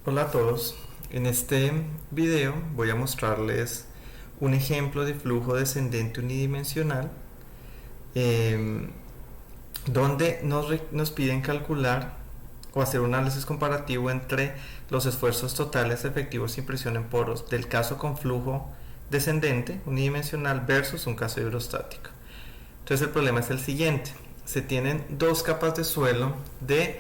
Hola a todos, en este video voy a mostrarles un ejemplo de flujo descendente unidimensional eh, donde nos piden calcular o hacer un análisis comparativo entre los esfuerzos totales efectivos sin presión en poros del caso con flujo descendente unidimensional versus un caso hidrostático. Entonces el problema es el siguiente: se tienen dos capas de suelo de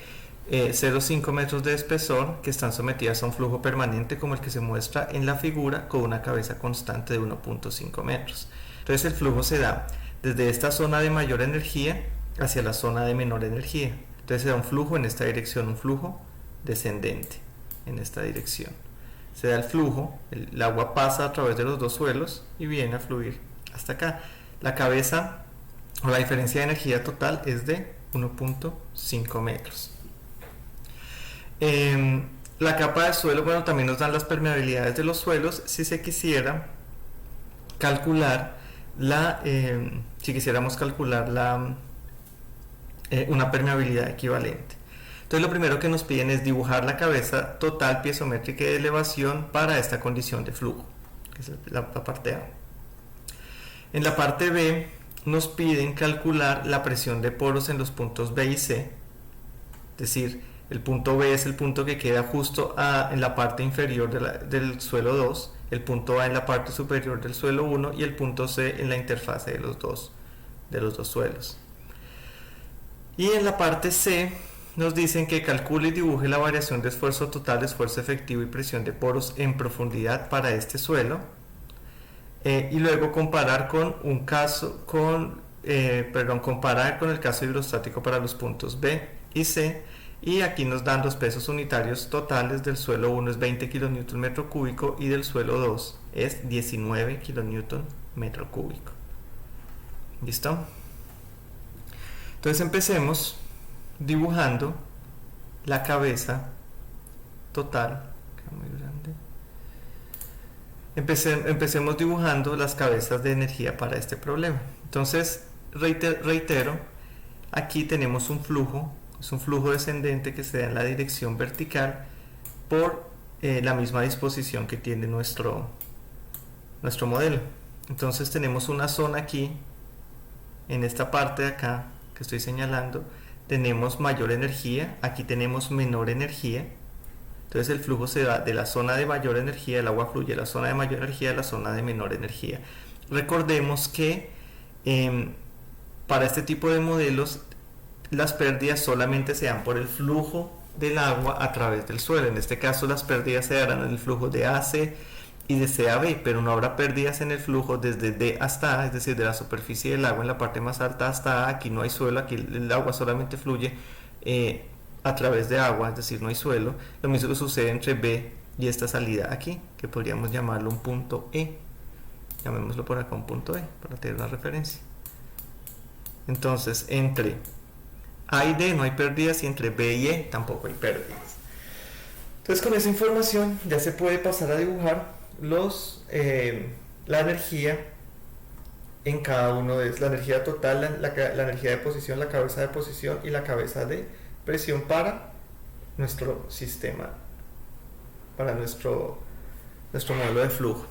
0,5 metros de espesor que están sometidas a un flujo permanente como el que se muestra en la figura, con una cabeza constante de 1,5 metros. Entonces el flujo se da desde esta zona de mayor energía hacia la zona de menor energía. Entonces se da un flujo en esta dirección, un flujo descendente en esta dirección. Se da el flujo, el agua pasa a través de los dos suelos y viene a fluir hasta acá. La cabeza o la diferencia de energía total es de 1,5 metros. La capa de suelo, bueno, también nos dan las permeabilidades de los suelos si se quisiera calcular si quisiéramos calcular una permeabilidad equivalente. Entonces lo primero que nos piden es dibujar la cabeza total piezométrica de elevación para esta condición de flujo, que es la parte A. En la parte B nos piden calcular la presión de poros en los puntos B y C, es decir, el punto B es el punto que queda justo en la parte inferior del suelo 2, el punto A en la parte superior del suelo 1 y el punto C en la interfase de los dos suelos. Y en la parte C nos dicen que calcule y dibuje la variación de esfuerzo total, esfuerzo efectivo y presión de poros en profundidad para este suelo, y luego comparar con comparar con el caso hidrostático para los puntos B y C. Y aquí nos dan los pesos unitarios totales. Del suelo 1 es 20 kN metro cúbico y del suelo 2 es 19 kN metro cúbico. ¿Listo? Entonces empecemos dibujando la cabeza total. Muy grande. Empecemos dibujando las cabezas de energía para este problema. Entonces reitero, aquí tenemos un flujo. Es un flujo descendente que se da en la dirección vertical por la misma disposición que tiene nuestro modelo. Entonces tenemos una zona aquí, en esta parte de acá que estoy señalando, tenemos mayor energía, aquí tenemos menor energía. Entonces el flujo se da de la zona de mayor energía, el agua fluye de la zona de mayor energía a la zona de menor energía. Recordemos que para este tipo de modelos las pérdidas solamente se dan por el flujo del agua a través del suelo. En este caso las pérdidas se darán en el flujo de AC y de C a B, pero no habrá pérdidas en el flujo desde D hasta A, es decir, de la superficie del agua en la parte más alta hasta A. Aquí no hay suelo, aquí el agua solamente fluye a través de agua, es decir, no hay suelo. Lo mismo que sucede entre B y esta salida aquí, que podríamos llamarlo un punto E. Llamémoslo por acá un punto E, para tener una referencia. Entonces, entre A y D no hay pérdidas y entre B y E tampoco hay pérdidas. Entonces con esa información ya se puede pasar a dibujar la energía en cada uno de la energía total, la energía de posición, la cabeza de posición y la cabeza de presión para nuestro sistema, para nuestro modelo de flujo.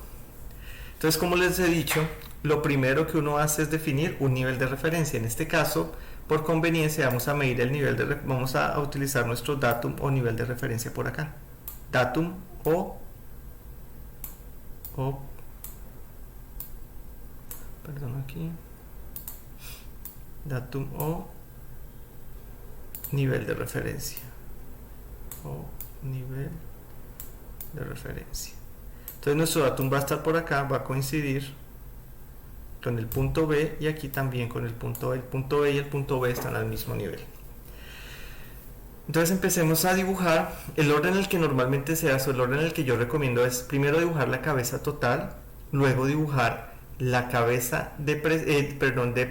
Entonces, como les he dicho, lo primero que uno hace es definir un nivel de referencia. En este caso, por conveniencia, vamos a medir el nivel vamos a utilizar nuestro datum o nivel de referencia por acá. Datum datum o nivel de referencia. Entonces nuestro datum va a estar por acá, va a coincidir con el punto B y aquí también con el punto B. El punto B y el punto B están al mismo nivel. Entonces empecemos a dibujar. El orden en el que normalmente se hace, el orden en el que yo recomiendo es primero dibujar la cabeza total, luego dibujar la cabeza de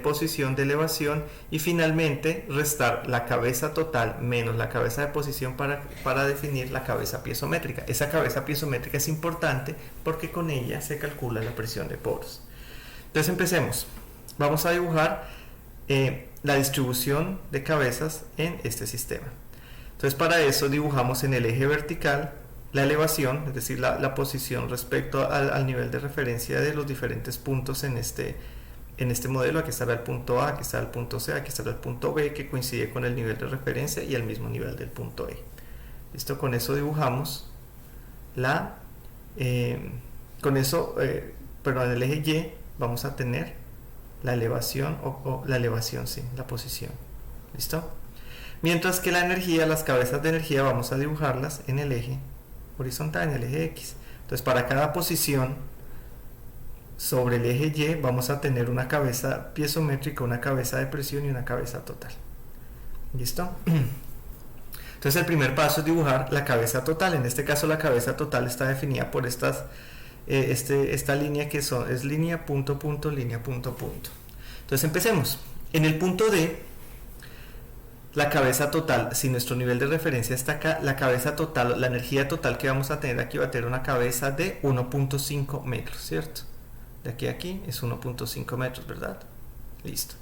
posición de elevación y finalmente restar la cabeza total menos la cabeza de posición para definir la cabeza piezométrica. Esa cabeza piezométrica es importante porque con ella se calcula la presión de poros. Entonces empecemos. Vamos a dibujar la distribución de cabezas en este sistema. Entonces para eso dibujamos en el eje vertical la elevación, es decir, la posición respecto al nivel de referencia de los diferentes puntos en este modelo. Aquí estará el punto A, aquí estará el punto C, aquí estará el punto B, que coincide con el nivel de referencia y el mismo nivel del punto E. Listo, con eso dibujamos perdón, el eje Y vamos a tener la elevación la posición. ¿Listo? Mientras que la energía, las cabezas de energía, vamos a dibujarlas en el eje horizontal, en el eje X. Entonces, para cada posición sobre el eje Y vamos a tener una cabeza piezométrica, una cabeza de presión y una cabeza total. ¿Listo? Entonces el primer paso es dibujar la cabeza total. En este caso la cabeza total está definida por esta línea que es línea, punto, punto, línea, punto, punto. Entonces empecemos. En el punto D, la cabeza total, si nuestro nivel de referencia está acá, la cabeza total, la energía total que vamos a tener aquí va a tener una cabeza de 1.5 metros, ¿cierto? De aquí a aquí es 1.5 metros, ¿verdad? Listo.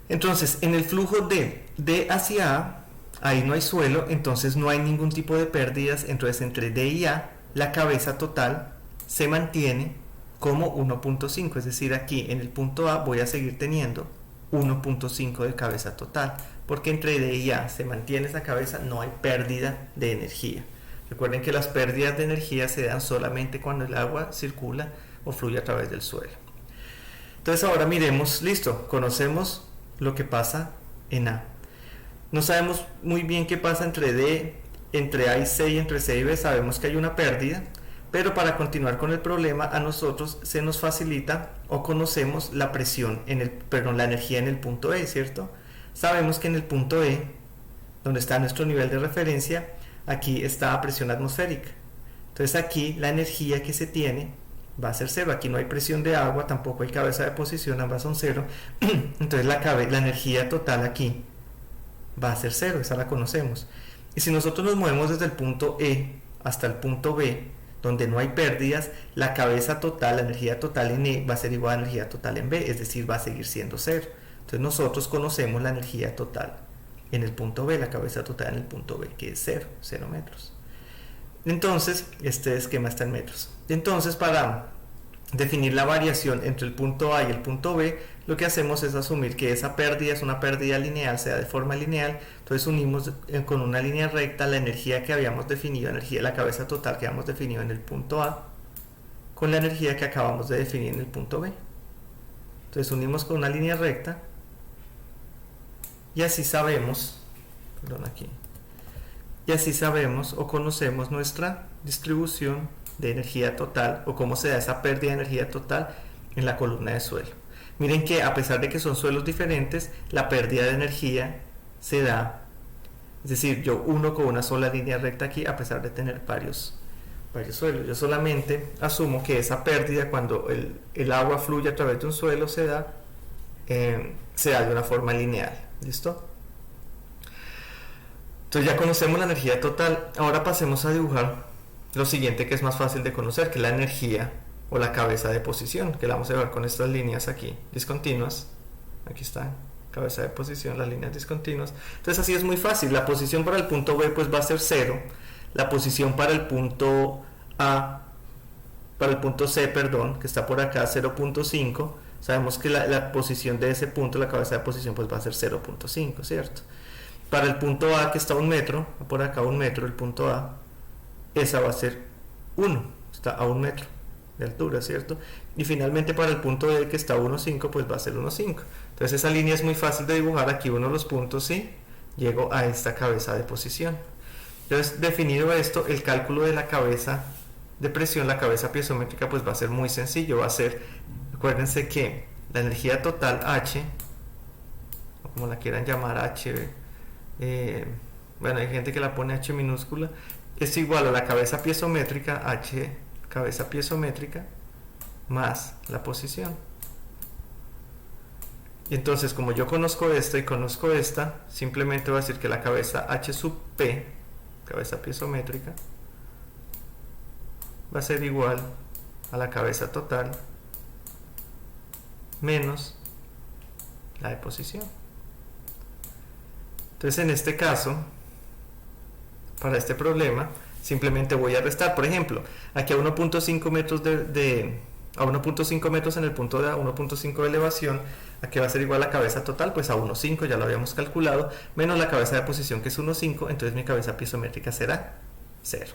Entonces, en el flujo de D hacia A, ahí no hay suelo, entonces no hay ningún tipo de pérdidas. Entonces, entre D y A, la cabeza total se mantiene como 1.5, es decir, aquí en el punto A voy a seguir teniendo 1.5 de cabeza total, porque entre D y A se mantiene esa cabeza, no hay pérdida de energía. Recuerden que las pérdidas de energía se dan solamente cuando el agua circula o fluye a través del suelo. Entonces ahora miremos, listo, conocemos lo que pasa en A. No sabemos muy bien qué pasa entre A y C y entre C y B. Sabemos que hay una pérdida, pero para continuar con el problema a nosotros se nos facilita o conocemos la presión la energía en el punto E, ¿cierto? Sabemos que en el punto E, donde está nuestro nivel de referencia, aquí está a presión atmosférica. Entonces aquí la energía que se tiene va a ser cero. Aquí no hay presión de agua, tampoco hay cabeza de posición, ambas son cero. Entonces la energía total aquí va a ser cero, esa la conocemos. Y si nosotros nos movemos desde el punto E hasta el punto B, donde no hay pérdidas, la cabeza total, la energía total en E va a ser igual a la energía total en B, es decir, va a seguir siendo cero. Entonces nosotros conocemos la energía total en el punto B, la cabeza total en el punto B, que es 0 metros. Entonces, este esquema está en metros. Entonces, para definir la variación entre el punto A y el punto B, lo que hacemos es asumir que esa pérdida es una pérdida lineal, sea de forma lineal. Entonces unimos con una línea recta la energía que habíamos definido, energía de la cabeza total que habíamos definido en el punto A, con la energía que acabamos de definir en el punto B. Entonces unimos con una línea recta y así sabemos, o conocemos nuestra distribución de energía total, o cómo se da esa pérdida de energía total en la columna de suelo. Miren que a pesar de que son suelos diferentes, la pérdida de energía se da, es decir, yo uno con una sola línea recta aquí a pesar de tener varios suelos. Yo solamente asumo que esa pérdida, cuando el agua fluye a través de un suelo, se da de una forma lineal. ¿Listo? Entonces ya conocemos la energía total. Ahora pasemos a dibujar lo siguiente, que es más fácil de conocer, que es la energía o la cabeza de posición, que la vamos a ver con estas líneas aquí discontinuas. Aquí está, cabeza de posición, las líneas discontinuas. Entonces así es muy fácil. La posición para el punto B pues va a ser 0. La posición para el punto C, perdón, que está por acá, 0.5. Sabemos que la posición de ese punto, la cabeza de posición, pues va a ser 0.5, ¿cierto? Para el punto A, que está a 1 metro, por acá 1 metro, el punto A, esa va a ser 1, está a 1 metro de altura, ¿cierto? Y finalmente para el punto D, que está a 1.5, pues va a ser 1.5. Entonces esa línea es muy fácil de dibujar. Aquí uno de los puntos, ¿sí? Llego a esta cabeza de posición. Entonces, definido esto, el cálculo de la cabeza de presión, la cabeza piezométrica, pues va a ser muy sencillo. Va a ser, acuérdense que la energía total H, o como la quieran llamar, H, bueno, hay gente que la pone H minúscula, es igual a la cabeza piezométrica, H, cabeza piezométrica, más la posición. Y entonces, como yo conozco esta y conozco esta, simplemente voy a decir que la cabeza H sub P, cabeza piezométrica, va a ser igual a la cabeza total menos la de posición. Entonces, en este caso, para este problema, simplemente voy a restar. Por ejemplo, aquí a 1.5 metros a 1.5 metros en el punto de 1.5 de elevación, ¿a qué va a ser igual la cabeza total? Pues a 1.5, ya lo habíamos calculado, menos la cabeza de posición que es 1.5, entonces mi cabeza piezométrica será 0.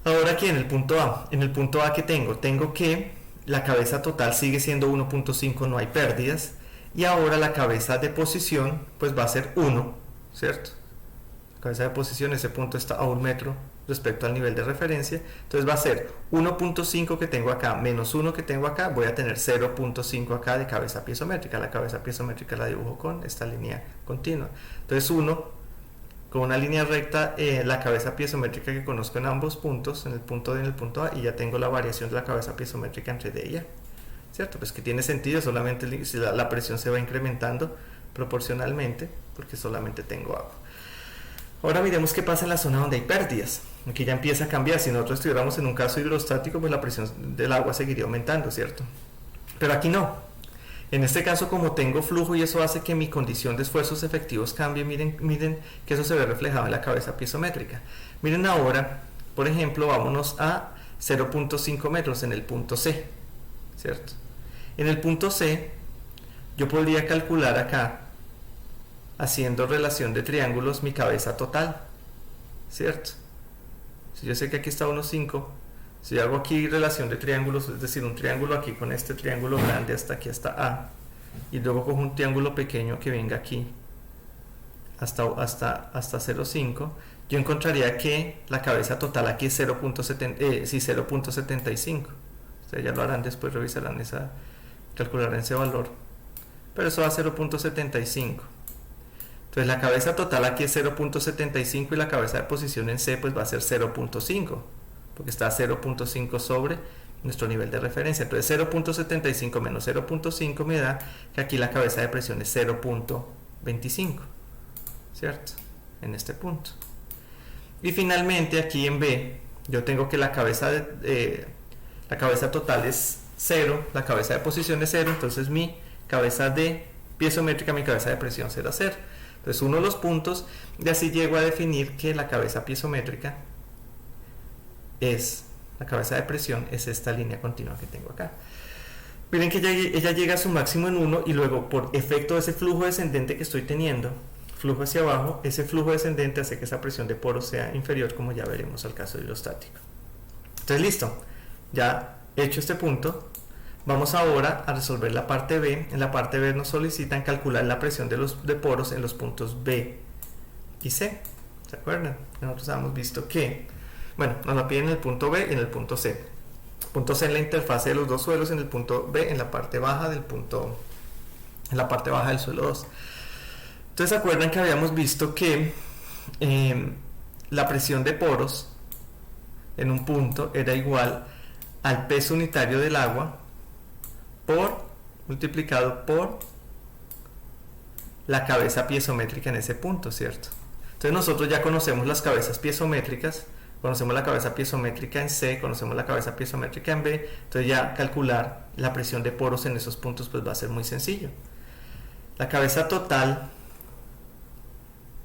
Ahora aquí en el punto A, ¿qué tengo? Tengo que la cabeza total sigue siendo 1.5, no hay pérdidas, y ahora la cabeza de posición pues va a ser 1, ¿cierto? La cabeza de posición, ese punto está a 1 metro respecto al nivel de referencia, entonces va a ser 1.5 que tengo acá menos 1 que tengo acá, voy a tener 0.5 acá de cabeza piezométrica. La cabeza piezométrica la dibujo con esta línea continua, entonces 1 con una línea recta, la cabeza piezométrica que conozco en ambos puntos, en el punto D y en el punto A, y ya tengo la variación de la cabeza piezométrica entre D y A, ¿cierto? Pues que tiene sentido, solamente si la presión se va incrementando proporcionalmente, porque solamente tengo agua. Ahora miremos qué pasa en la zona donde hay pérdidas. Aquí ya empieza a cambiar. Si nosotros estuviéramos en un caso hidrostático, pues la presión del agua seguiría aumentando, ¿cierto? Pero aquí no. En este caso, como tengo flujo y eso hace que mi condición de esfuerzos efectivos cambie, miren que eso se ve reflejado en la cabeza piezométrica. Miren ahora, por ejemplo, vámonos a 0.5 metros en el punto C, ¿cierto? En el punto C, yo podría calcular acá, haciendo relación de triángulos, mi cabeza total, ¿cierto? Si yo sé que aquí está 1.5, si hago aquí relación de triángulos, es decir, un triángulo aquí con este triángulo grande hasta aquí, hasta A, y luego cojo un triángulo pequeño que venga aquí hasta 0.5, yo encontraría que la cabeza total aquí es 0.75. Ustedes ya lo harán después, revisarán calcularán ese valor, pero eso va a 0.75. Entonces la cabeza total aquí es 0.75 y la cabeza de posición en C pues va a ser 0.5, porque está a 0.5 sobre nuestro nivel de referencia. Entonces 0.75 menos 0.5 me da que aquí la cabeza de presión es 0.25, ¿cierto? En este punto. Y finalmente aquí en B yo tengo que la cabeza total es 0, la cabeza de posición es 0, entonces mi cabeza de piezométrica, mi cabeza de presión será 0. Entonces uno de los puntos, y así llego a definir que la cabeza piezométrica la cabeza de presión es esta línea continua que tengo acá. Miren que ella llega a su máximo en 1 y luego por efecto de ese flujo descendente que estoy teniendo, flujo hacia abajo, ese flujo descendente hace que esa presión de poros sea inferior, como ya veremos al caso hidrostático. Entonces listo, ya hecho este punto, vamos ahora a resolver la parte B. En la parte B nos solicitan calcular la presión de poros en los puntos B y C. ¿Se acuerdan? Nosotros hemos visto que, bueno, nos lo piden en el punto B y en el punto C. Punto C en la interfase de los dos suelos, en el punto B en la parte baja del suelo 2. Entonces, ¿se acuerdan que habíamos visto que la presión de poros en un punto era igual al peso unitario del agua multiplicado por la cabeza piezométrica en ese punto, ¿cierto? Entonces nosotros ya conocemos las cabezas piezométricas, conocemos la cabeza piezométrica en C, conocemos la cabeza piezométrica en B, entonces ya calcular la presión de poros en esos puntos pues va a ser muy sencillo. La cabeza total,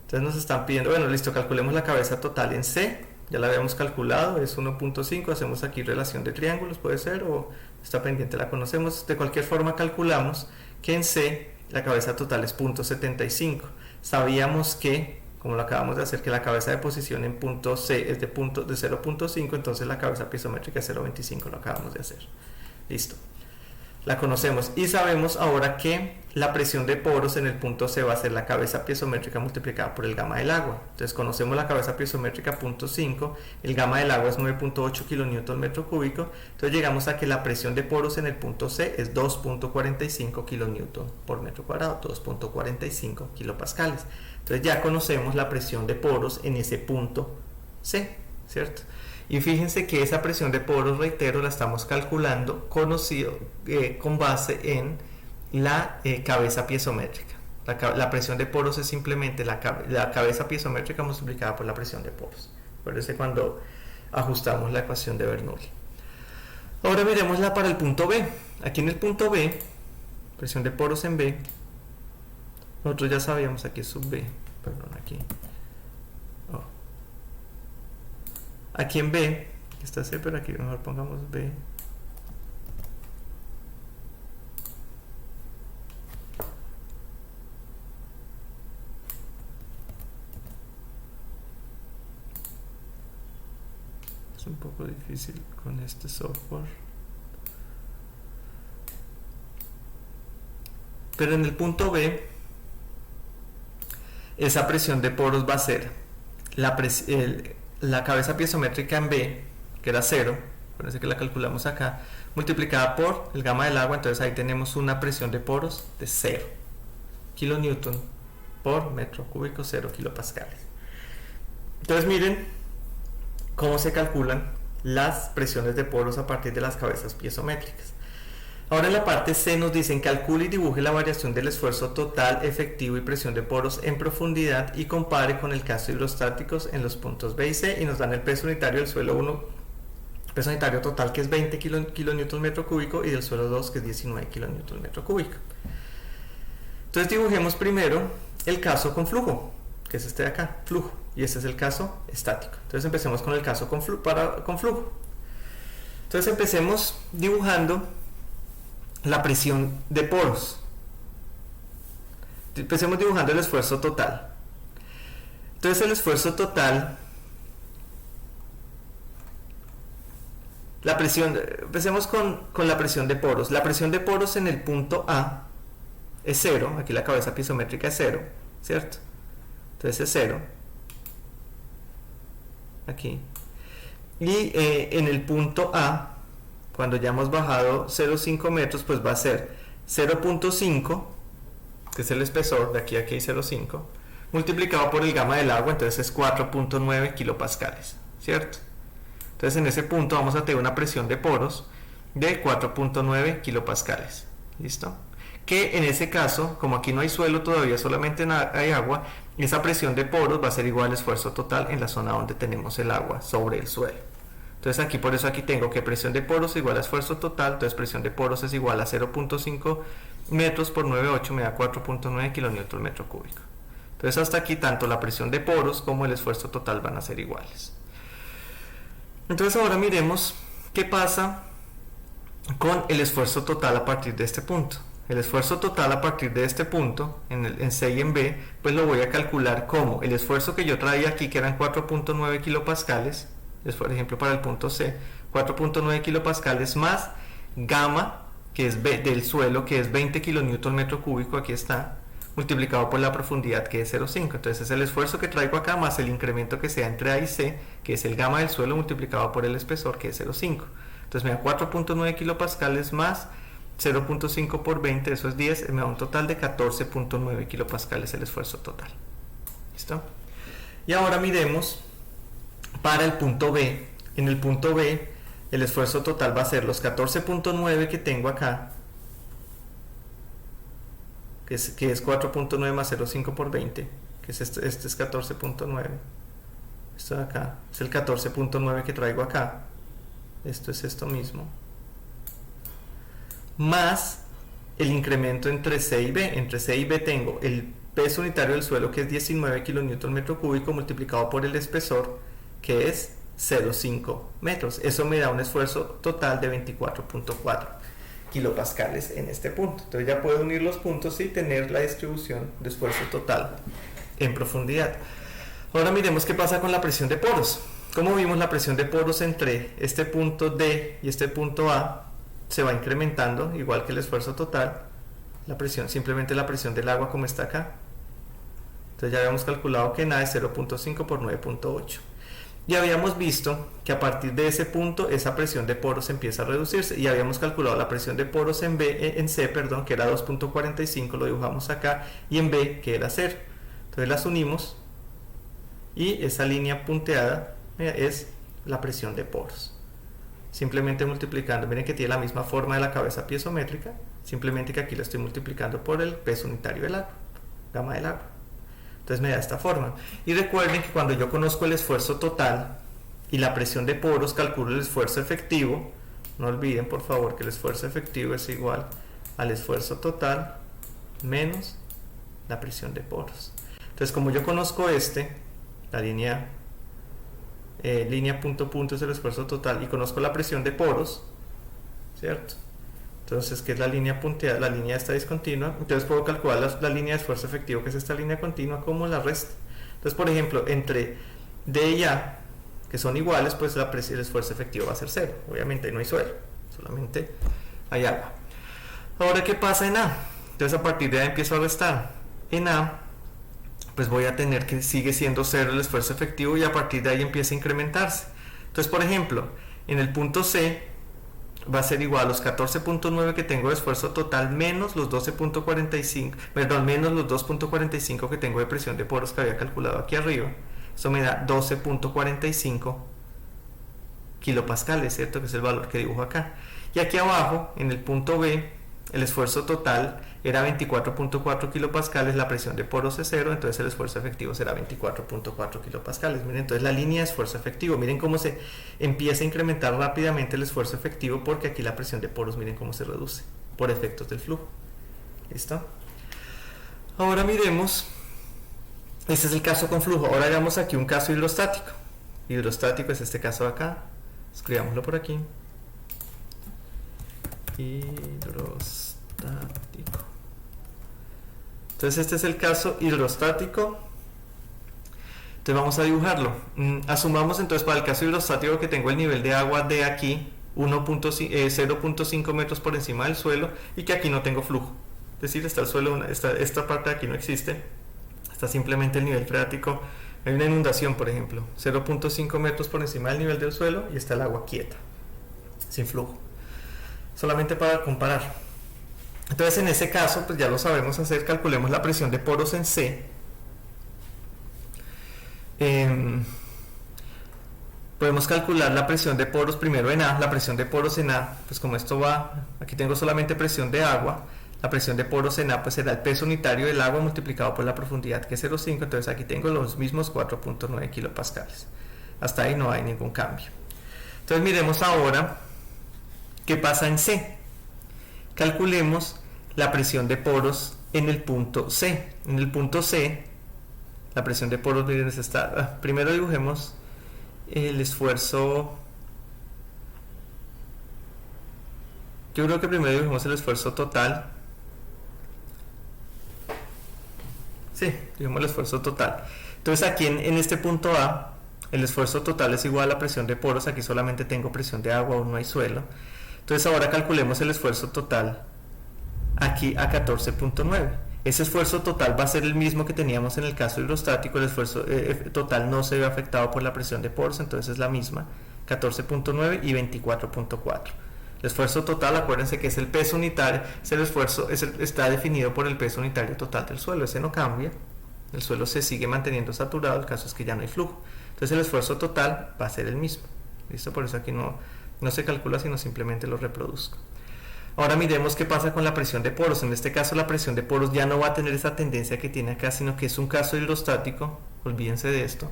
entonces nos están pidiendo, bueno, listo, calculemos la cabeza total en C, ya la habíamos calculado, es 1.5, hacemos aquí relación de triángulos, puede ser, o esta pendiente la conocemos. De cualquier forma calculamos que en C la cabeza total es 0.75. Sabíamos que, como lo acabamos de hacer, que la cabeza de posición en punto C es de 0.5, entonces la cabeza piezométrica es 0.25, lo acabamos de hacer. Listo. La conocemos y sabemos ahora que la presión de poros en el punto C va a ser la cabeza piezométrica multiplicada por el gamma del agua. Entonces conocemos la cabeza piezométrica 0.5, el gamma del agua es 9.8 kN metro cúbico, entonces llegamos a que la presión de poros en el punto C es 2.45 kN por metro cuadrado, 2.45 kilopascales. Entonces ya conocemos la presión de poros en ese punto C, ¿cierto? Y fíjense que esa presión de poros, reitero, la estamos calculando con base en la cabeza piezométrica. La presión de poros es simplemente la cabeza piezométrica multiplicada por la presión de poros. Acuérdense cuando ajustamos la ecuación de Bernoulli. Ahora miremosla para el punto B. Aquí en el punto B, presión de poros en B, nosotros ya sabíamos, aquí es sub B, perdón, aquí. aquí en B, está C, pero aquí mejor pongamos B. Es un poco difícil con este software. Pero en el punto B, esa presión de poros va a ser la cabeza piezométrica en B, que era 0, parece que la calculamos acá, multiplicada por el gamma del agua, entonces ahí tenemos una presión de poros de 0 kilonewton por metro cúbico, 0 kilopascales. Entonces miren cómo se calculan las presiones de poros a partir de las cabezas piezométricas. Ahora en la parte C nos dicen calcule y dibuje la variación del esfuerzo total, efectivo y presión de poros en profundidad y compare con el caso hidrostáticos en los puntos B y C, y nos dan el peso unitario del suelo 1, peso unitario total que es 20 kilonewton metro cúbico, y del suelo 2 que es 19 kilonewton metro cúbico. Entonces dibujemos primero el caso con flujo, que es este de acá, flujo, y este es el caso estático. Entonces empecemos con el caso con flujo. Entonces empecemos dibujando la presión de poros. Empecemos dibujando el esfuerzo total. Entonces el esfuerzo total, la presión, empecemos con la presión de poros. La presión de poros en el punto A es 0, aquí la cabeza piezométrica es 0, ¿cierto? Entonces es 0, aquí. Y en el punto A, cuando ya hemos bajado 0,5 metros, pues va a ser 0,5, que es el espesor, de aquí a aquí hay 0,5, multiplicado por el gamma del agua, entonces es 4,9 kilopascales, ¿cierto? Entonces en ese punto vamos a tener una presión de poros de 4,9 kilopascales, ¿listo? Que en ese caso, como aquí no hay suelo todavía, solamente hay agua, esa presión de poros va a ser igual al esfuerzo total en la zona donde tenemos el agua sobre el suelo. Entonces aquí, por eso aquí tengo que presión de poros igual a esfuerzo total, entonces presión de poros es igual a 0,5 metros por 9,8 me da 4,9 kilonewton metro cúbico. Entonces hasta aquí tanto la presión de poros como el esfuerzo total van a ser iguales. Entonces ahora miremos qué pasa con el esfuerzo total a partir de este punto. El esfuerzo total a partir de este punto, en C y en B, pues lo voy a calcular como el esfuerzo que yo traía aquí, que eran 4,9 kilopascales, por ejemplo para el punto C, 4,9 kilopascales más gamma, que es B del suelo, que es 20 kilonewton metro cúbico, aquí está, multiplicado por la profundidad, que es 0,5. Entonces es el esfuerzo que traigo acá más el incremento que sea entre A y C, que es el gamma del suelo multiplicado por el espesor, que es 0,5. Entonces me da 4,9 kilopascales más 0,5 por 20, eso es 10, me da un total de 14,9 kilopascales el esfuerzo total. ¿Listo? Y ahora miremos para el punto B. En el punto B el esfuerzo total va a ser los 14,9 que tengo acá, que es 4,9 más 0,5 por 20, que es este es 14,9. Esto de acá es el 14,9 que traigo acá. Esto es esto mismo, más el incremento entre C y B. Entre C y B tengo el peso unitario del suelo, que es 19 kilonewton metro cúbico, multiplicado por el espesor, que es 0,5 metros. Eso me da un esfuerzo total de 24,4 kilopascales en este punto. Entonces ya puedo unir los puntos y tener la distribución de esfuerzo total en profundidad. Ahora miremos qué pasa con la presión de poros. Como vimos, la presión de poros entre este punto D y este punto A se va incrementando, igual que el esfuerzo total. La presión, simplemente la presión del agua como está acá. Entonces ya habíamos calculado que nada es 0,5 por 9,8. Y habíamos visto que a partir de ese punto esa presión de poros empieza a reducirse, y habíamos calculado la presión de poros en C, que era 2,45, lo dibujamos acá, y en B, que era 0. Entonces las unimos y esa línea punteada es la presión de poros. Simplemente multiplicando, miren que tiene la misma forma de la cabeza piezométrica, simplemente que aquí la estoy multiplicando por el peso unitario del agua, gamma del agua. Entonces me da esta forma. Y recuerden que cuando yo conozco el esfuerzo total y la presión de poros, calculo el esfuerzo efectivo. No olviden, por favor, que el esfuerzo efectivo es igual al esfuerzo total menos la presión de poros. Entonces, como yo conozco la línea línea punto punto es el esfuerzo total, y conozco la presión de poros, ¿cierto? Entonces, que es la línea punteada, la línea esta discontinua, entonces puedo calcular la línea de esfuerzo efectivo, que es esta línea continua, como la resta. Entonces, por ejemplo, entre D y A, que son iguales, pues el esfuerzo efectivo va a ser 0. Obviamente no hay suelo, solamente hay agua. Ahora, ¿qué pasa en A? Entonces, a partir de A empiezo a restar. En A, pues voy a tener que sigue siendo 0 el esfuerzo efectivo, y a partir de ahí empieza a incrementarse. Entonces, por ejemplo, en el punto C va a ser igual a los 14.9 que tengo de esfuerzo total menos los 12.45, perdón, menos los 2.45 que tengo de presión de poros que había calculado aquí arriba. Eso me da 12.45 kilopascales, ¿cierto? Que es el valor que dibujo acá. Y aquí abajo, en el punto B, el esfuerzo total era 24.4 kilopascales, la presión de poros es 0, entonces el esfuerzo efectivo será 24.4 kilopascales. Miren, entonces la línea de esfuerzo efectivo, miren cómo se empieza a incrementar rápidamente el esfuerzo efectivo, porque aquí la presión de poros, miren cómo se reduce por efectos del flujo. ¿Listo? Ahora miremos, este es el caso con flujo. Ahora hagamos aquí un caso hidrostático. Hidrostático es este caso de acá, escribámoslo por aquí. Hidrostático. Entonces este es el caso hidrostático. Entonces vamos a dibujarlo. Asumamos entonces para el caso hidrostático que tengo el nivel de agua de aquí 0.5 metros por encima del suelo, y que aquí no tengo flujo. Es decir, está el suelo, esta parte de aquí no existe, está simplemente el nivel freático. Hay una inundación, por ejemplo, 0.5 metros por encima del nivel del suelo, y está el agua quieta, sin flujo. Solamente para comparar. Entonces, en ese caso, pues ya lo sabemos hacer. Calculemos la presión de poros en C. Podemos calcular la presión de poros primero en A. La presión de poros en A, pues como esto va, aquí tengo solamente presión de agua. La presión de poros en A pues será el peso unitario del agua multiplicado por la profundidad, que es 0,5. Entonces aquí tengo los mismos 4.9 kilopascales. Hasta ahí no hay ningún cambio. Entonces miremos ahora qué pasa en C. Calculemos la presión de poros en el punto C. En el punto C, la presión de poros, miren, está. Primero dibujemos el esfuerzo. Yo creo que primero dibujemos el esfuerzo total. Sí, dibujemos el esfuerzo total. Entonces aquí en este punto A, el esfuerzo total es igual a la presión de poros. Aquí solamente tengo presión de agua, aún no hay suelo. Entonces ahora calculemos el esfuerzo total aquí a 14.9. Ese esfuerzo total va a ser el mismo que teníamos en el caso hidrostático. El esfuerzo total no se ve afectado por la presión de poros, entonces es la misma, 14.9 y 24.4. El esfuerzo total, acuérdense que es el peso unitario, es el esfuerzo, está definido por el peso unitario total del suelo. Ese no cambia, el suelo se sigue manteniendo saturado, el caso es que ya no hay flujo. Entonces el esfuerzo total va a ser el mismo. ¿Listo? Por eso aquí no se calcula, sino simplemente lo reproduzco. Ahora miremos qué pasa con la presión de poros. En este caso la presión de poros ya no va a tener esa tendencia que tiene acá, sino que es un caso hidrostático. Olvídense de esto.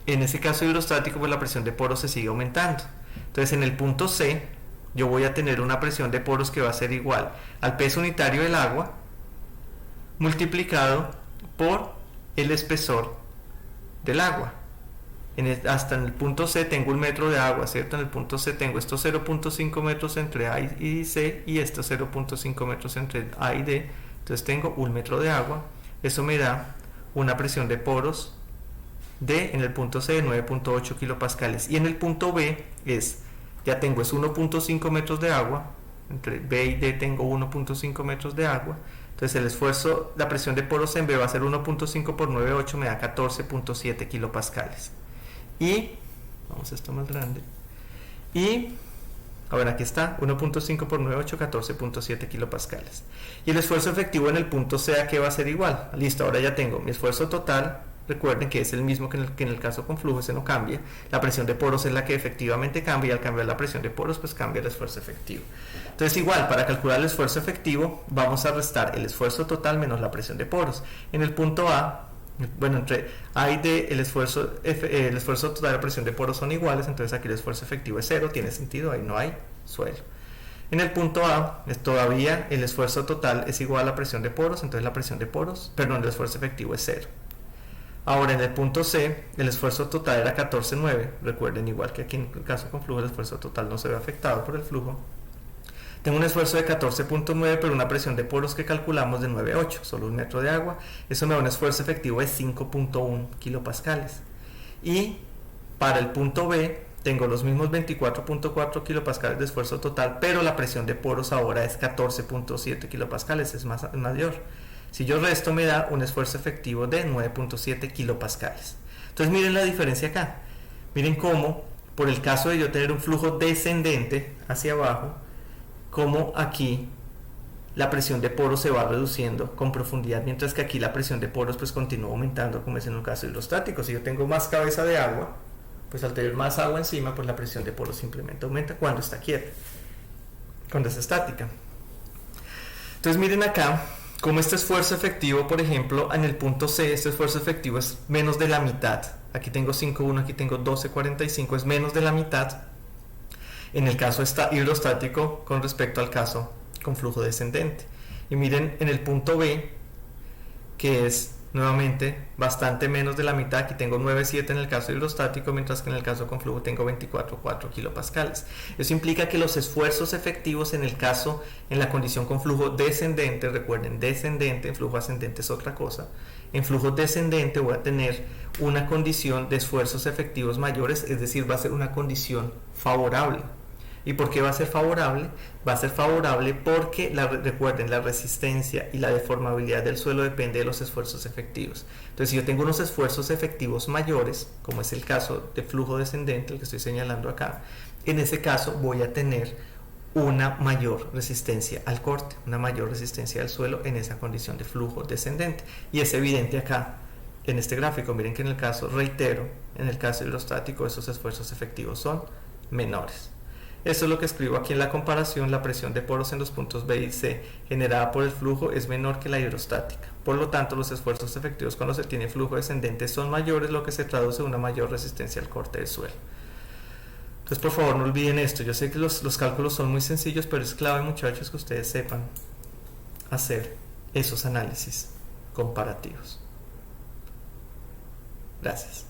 En ese caso hidrostático, pues la presión de poros se sigue aumentando. Entonces en el punto C yo voy a tener una presión de poros que va a ser igual al peso unitario del agua multiplicado por el espesor del agua. Hasta en el punto C tengo un metro de agua, ¿cierto? En el punto C tengo estos 0.5 metros entre A y C, y estos 0.5 metros entre A y D. Entonces tengo un metro de agua. Eso me da una presión de poros de, en el punto C, de 9.8 kilopascales. Y en el punto B ya tengo 1.5 metros de agua. Entre B y D tengo 1.5 metros de agua. Entonces el esfuerzo, la presión de poros en B va a ser 1.5 por 9.8, me da 14.7 kilopascales. Y, vamos a esto más grande, y, a ver, aquí está, 1.5 por 9.8, 14.7 kilopascales. Y el esfuerzo efectivo en el punto C, ¿a qué va a ser igual? Listo, ahora ya tengo mi esfuerzo total. Recuerden que es el mismo que en el caso con flujo, ese no cambia. La presión de poros es la que efectivamente cambia, y al cambiar la presión de poros, pues cambia el esfuerzo efectivo. Entonces igual, para calcular el esfuerzo efectivo, vamos a restar el esfuerzo total menos la presión de poros. En el punto A, bueno, entre A y D el esfuerzo total y la presión de poros son iguales, entonces aquí el esfuerzo efectivo es 0, tiene sentido, ahí no hay suelo. En el punto A, todavía el esfuerzo total es igual a la presión de poros, entonces la presión de poros, perdón, el esfuerzo efectivo es 0. Ahora en el punto C, el esfuerzo total era 14,9. Recuerden, igual que aquí en el caso con flujo, el esfuerzo total no se ve afectado por el flujo. Tengo un esfuerzo de 14,9, pero una presión de poros que calculamos de 9,8, solo un metro de agua. Eso me da un esfuerzo efectivo de 5,1 kilopascales. Y para el punto B, tengo los mismos 24,4 kilopascales de esfuerzo total, pero la presión de poros ahora es 14,7 kilopascales, es mayor. Si yo resto, me da un esfuerzo efectivo de 9,7 kilopascales. Entonces miren la diferencia acá. Miren cómo, por el caso de yo tener un flujo descendente hacia abajo, como aquí la presión de poros se va reduciendo con profundidad, mientras que aquí la presión de poros pues continúa aumentando, como es en un caso hidrostático. Si yo tengo más cabeza de agua, pues al tener más agua encima, pues la presión de poros simplemente aumenta cuando está quieta, cuando es estática. Entonces miren acá como este esfuerzo efectivo, por ejemplo, en el punto C, este esfuerzo efectivo es menos de la mitad. Aquí tengo 5,1, aquí tengo 12,45, es menos de la mitad en el caso hidrostático con respecto al caso con flujo descendente. Y miren en el punto B, que es nuevamente bastante menos de la mitad. Aquí tengo 9,7 en el caso hidrostático, mientras que en el caso con flujo tengo 24,4 kilopascales. Eso implica que los esfuerzos efectivos en el caso, en la condición con flujo descendente, recuerden, descendente, en flujo ascendente es otra cosa, en flujo descendente voy a tener una condición de esfuerzos efectivos mayores, es decir, va a ser una condición favorable. ¿Y por qué va a ser favorable? Va a ser favorable porque, recuerden, la resistencia y la deformabilidad del suelo depende de los esfuerzos efectivos. Entonces, si yo tengo unos esfuerzos efectivos mayores, como es el caso de flujo descendente, el que estoy señalando acá, en ese caso voy a tener una mayor resistencia al corte, una mayor resistencia al suelo en esa condición de flujo descendente. Y es evidente acá en este gráfico. Miren que en el caso, reitero, en el caso hidrostático, esos esfuerzos efectivos son menores. Eso es lo que escribo aquí en la comparación. La presión de poros en los puntos B y C generada por el flujo es menor que la hidrostática. Por lo tanto, los esfuerzos efectivos cuando se tiene flujo descendente son mayores, lo que se traduce en una mayor resistencia al corte del suelo. Entonces, por favor, no olviden esto. Yo sé que los cálculos son muy sencillos, pero es clave, muchachos, que ustedes sepan hacer esos análisis comparativos. Gracias.